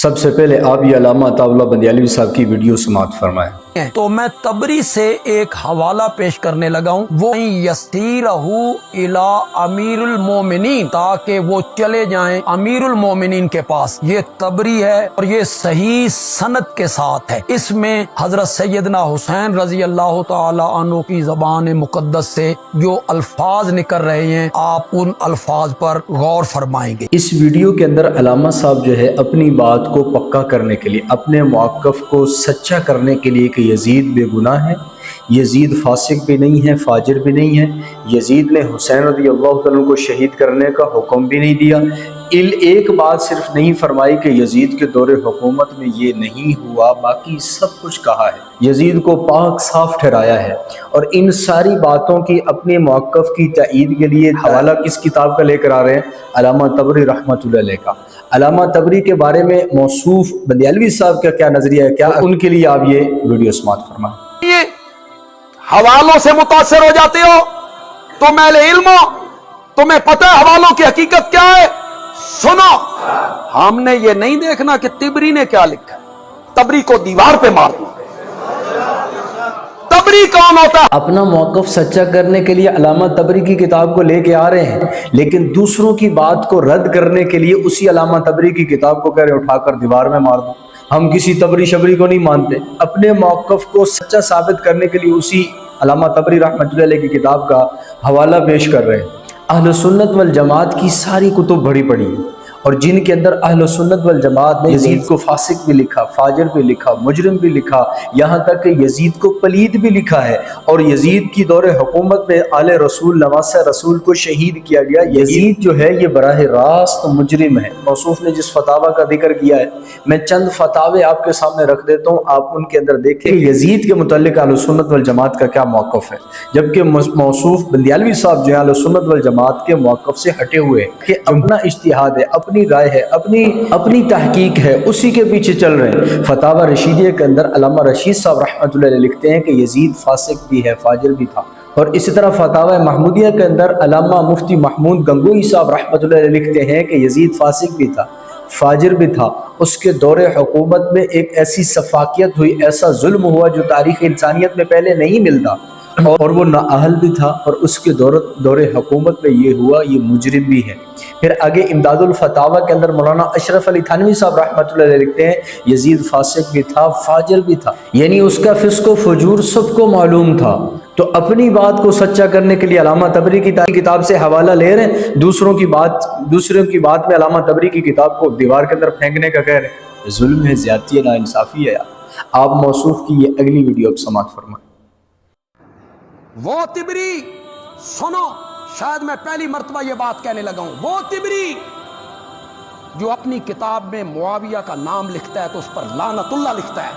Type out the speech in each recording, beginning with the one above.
सबसे पहले आप ये अल्लामा अताउल्लाह बंदियालवी साहब की वीडियो समाअत फरमाएं। तो मैं तबरी से एक हवाला पेश करने लगा हूँ, वो यसीरहू इला अमीरुल मोमिनीन, ताकि वो चले जाएं अमीरुल मोमिनीन के पास। ये तबरी है और ये सही सनद के साथ है। इसमें हजरत सैयदना हुसैन रजी अल्लाह ताला अन्हु की ज़बान मुक़द्दस से जो अल्फाज निकल रहे हैं, आप उन अल्फाज पर गौर फरमाएंगे। इस वीडियो के अंदर अल्लामा साहब जो है अपनी बात को पक्का करने के लिए, अपने मौक़िफ़ को सच्चा करने के लिए कि यजीद बेगुनाह है, यजीद फासिक भी नहीं है, फाजिर भी नहीं है, यजीद ने हुसैन रज़ी अल्लाह तआला को शहीद करने का हुक्म भी नहीं दिया। एक बात सिर्फ नहीं फरमाई कि यजीद के दौरे हुकूमत में ये नहीं हुआ, बाकी सब कुछ कहा है। यजीद को पाक साफ ठहराया है। और इन सारी बातों की अपने मौक़िफ़ की तायीद के लिए हवाला किस किताब का लेकर आ रहे हैं? अल्लामा तबरी रहमतुल्लाह अलैह का। अल्लामा तबरी के बारे में मौसूफ बंदियालवी साहब का क्या नजरिया है, क्या उनके लिए आप ये वीडियो समाअत फरमाएं। ये हवालों से मुतासर हो जाते हो, तुम अहले इल्म हो, तुम्हें पता है हवालों की हकीकत क्या है। सुनो, हमने ये नहीं देखना कि तिबरी ने क्या लिखा है, तबरी को दीवार पे मार दो। तबरी कौन होता है? अपना मौक़िफ़ सच्चा करने के लिए अल्लामा तबरी की किताब को लेके आ रहे हैं, लेकिन दूसरों की बात को रद्द करने के लिए उसी अल्लामा तबरी की किताब को कह रहे उठाकर दीवार में मार दो। हम किसी तबरी शबरी को नहीं मानते। अपने मौक़िफ़ को सच्चा साबित करने के लिए उसी अल्लामा तबरी रहमतुल्लाह अलैह की किताब का हवाला पेश कर रहे हैं। अहले सुन्नत वल जमात की सारी कुतुब बड़ी पड़ी और जिनके अंदर अहले सुन्नत वल जमात ने यजीद को फासिक भी लिखा, फाजिर भी लिखा, मुजरिम भी लिखा, यहाँ तक कि यजीद को पलीद भी लिखा है। और यजीद की दौरे हुकूमत में आले रसूल नवासे रसूल को शहीद किया गया। यजीद जो है ये बराह रास्त मुजरिम है। मौसूफ ने जिस फतावा का जिक्र किया है, मैं चंद फतावे आपके सामने रख देता हूँ, आप उनके अंदर देखें यजीद के मुतल्लिक़ अहले सुन्नत वल जमात का क्या मौक़िफ़ है। जबकि मौसूफ बंदियालवी साहब जो है अहले सुन्नत वल जमात के मौक़िफ़ से हटे हुए हैं कि अपना इज्तिहाद है, अपनी राय है, अपनी तहकीक है, उसी के पीछे चल रहे हैं। फतावा रशीदिया के अंदर अल्लामा रशीद साहब रहमतुल्लाह अलैह लिखते हैं कि यजीद फासिक भी है, फाजिर भी था। और इसी तरह फतावा महमूदिया के अंदर अल्लामा मुफ्ती महमूद गंगोई साहब रहमतुल्लाह अलैह लिखते हैं कि यजीद फासिक भी था, फाजिर भी था। उसके दौरे हुकूमत में एक ऐसी सफाकियत हुई, ऐसा जुल्म हुआ जो तारीख़ इंसानियत में पहले नहीं मिलता, और वो नाअहल भी था। और उसके दौरे हुकूमत में ये हुआ, ये मुजरिम भी है। फिर आगे इमदादुल फतावा के अंदर मौलाना अशरफ अली थानवी साहब रहमतुल्लाह अलैह लिखते हैं यजीद फासिक भी था, फाजिर भी था, यानी उसका फिस्को फजूर सबको मालूम था। तो अपनी बात को सच्चा करने के लिए अल्लामा तबरी की किताब से हवाला ले रहे हैं, दूसरों की बात में अल्लामा तबरी की किताब को दीवार के अंदर फेंकने का कह रहे हैं। जुल्म है, ज़्यादती है, नाइंसाफ़ी है। आप मौसूफ की ये अगली वीडियो अब समाअत फरमाएं। वो तिबरी, सुनो, शायद मैं पहली मर्तबा ये बात कहने लगा हूं, वो तिबरी जो अपनी किताब में मुआविया का नाम लिखता है तो उस पर लानतुल्लाह लिखता है।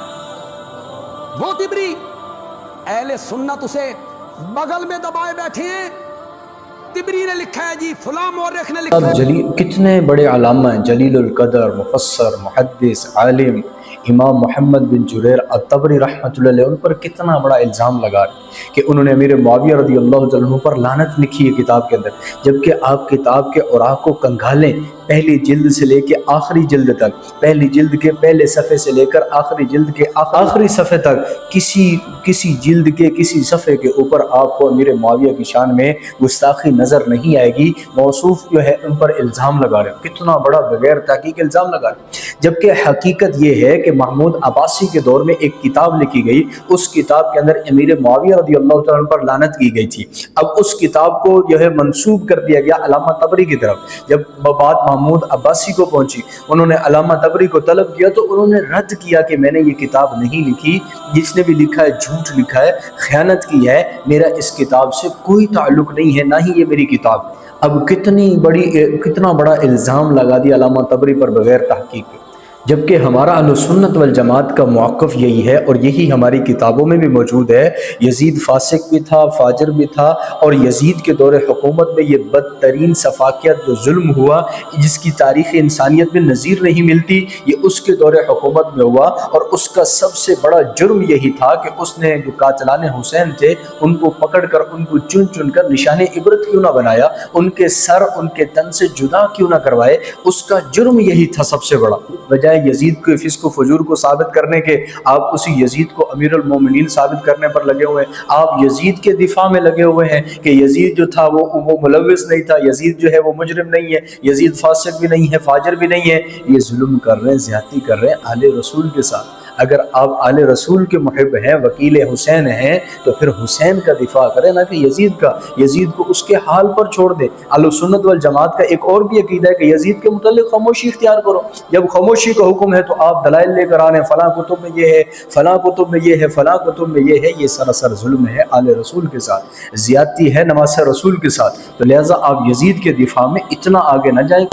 वो तिबरी अहले सुन्नत उसे बगल में दबाए बैठे हैं। तिबरी ने लिखा है जी, फुला मौरख ने लिखा है। कितने बड़े अल्लामा हैं, जलीलुल कदर, मुफस्सर, मुहद्दिस, आलिम इमाम मोहम्मद बिन जुरैर अत-तबरी रहमतुल्लाह अलैह, उन पर कितना बड़ा इल्ज़ाम लगा कि उन्होंने अमीर मुआविया रज़ी अल्लाह तआला अन्हु पर लानत लिखी है किताब के अंदर। जबकि आप किताब के औराक को कंघालें, पहली जिल्द से लेकर आखिरी जिल्द तक, पहली जिल्द के पहले सफ़े से लेकर आखिरी जिल्द के आखिरी सफ़े तक, किसी जिल्द के किसी सफ़े के ऊपर आपको अमीर मुआविया की शान में गुस्ताखी नज़र नहीं आएगी। मौसूफ जो है उन पर इल्ज़ाम लगा रहे हैं, कितना बड़ा बगैर तहकीक इल्ज़ाम लगा रहे हैं। जबकि हकीकत ये है कि महमूद अब्बासी के दौर में एक किताब लिखी गई, उस किताब के अंदर अमीर मुआविया रज़ी अल्लाह तआला अन्हु पर लानत की गई थी। अब उस किताब को जो है मंसूब कर दिया गया अल्लामा तबरी की तरफ। जब बात महमूद अब्बासी को पहुंची, उन्होंने अल्लामा तबरी को तलब किया तो उन्होंने रद्द किया कि मैंने ये किताब नहीं लिखी, जिसने भी लिखा है झूठ लिखा है, खयानत की है, मेरा इस किताब से कोई ताल्लुक नहीं है, ना ही ये मेरी किताब। अब कितना बड़ा इल्ज़ाम लगा दिया अल्लामा तबरी पर बगैर तहकीक के। जबकि हमारा अहले सुन्नत वल जमात का मौक़िफ़ यही है और यही हमारी किताबों में भी मौजूद है। यजीद फासिक भी था, फाजिर भी था, और यजीद के दौरे हुकूमत में ये बदतरीन सफाकियत जो जुल्म हुआ, जिसकी तारीख़ इंसानियत में नज़ीर नहीं मिलती, ये उसके दौरे हुकूमत में हुआ। और उसका सबसे बड़ा जुर्म यही था कि उसने जो कातिलान हुसैन थे उनको पकड़ कर, उनको चुन चुन कर निशाने इबरत क्यों ना बनाया, उनके सर उनके तन से जुदा क्यों ना करवाए, उसका जुर्म यही था सबसे बड़ा। बजाय بجائے یزید کے فسق و فجور کو ثابت کرنے کے آپ اسی یزید کو امیر المومنین ثابت کرنے پر لگے ہوئے ہیں۔ آپ یزید کے دفاع میں لگے ہوئے ہیں کہ یزید جو تھا وہ ملوث نہیں تھا، یزید جو ہے وہ مجرم نہیں ہے، یزید فاسق بھی نہیں ہے، فاجر بھی نہیں ہے۔ یہ ظلم کر رہے ہیں، زیادتی کر رہے ہیں آل رسول کے ساتھ۔ اگر آپ آل رسول کے محب ہیں، وکیل حسین ہیں، تو پھر حسین کا دفاع کریں نہ کہ یزید کا۔ یزید کو اس کے حال پر چھوڑ دیں۔ اہل سنت والجماعت کا ایک اور بھی عقیدہ ہے کہ یزید کے متعلق خاموشی اختیار کرو۔ جب خاموشی کا حکم ہے تو آپ دلائل لے کر آنے، فلاں کتب میں یہ ہے، فلاں کتب میں یہ ہے، فلاں کتب میں یہ ہے۔ یہ سراسر ظلم ہے آل رسول کے ساتھ، زیادتی ہے نماز رسول کے ساتھ۔ تو لہٰذا آپ یزید کے دفاع میں اتنا آگے نہ جائیں۔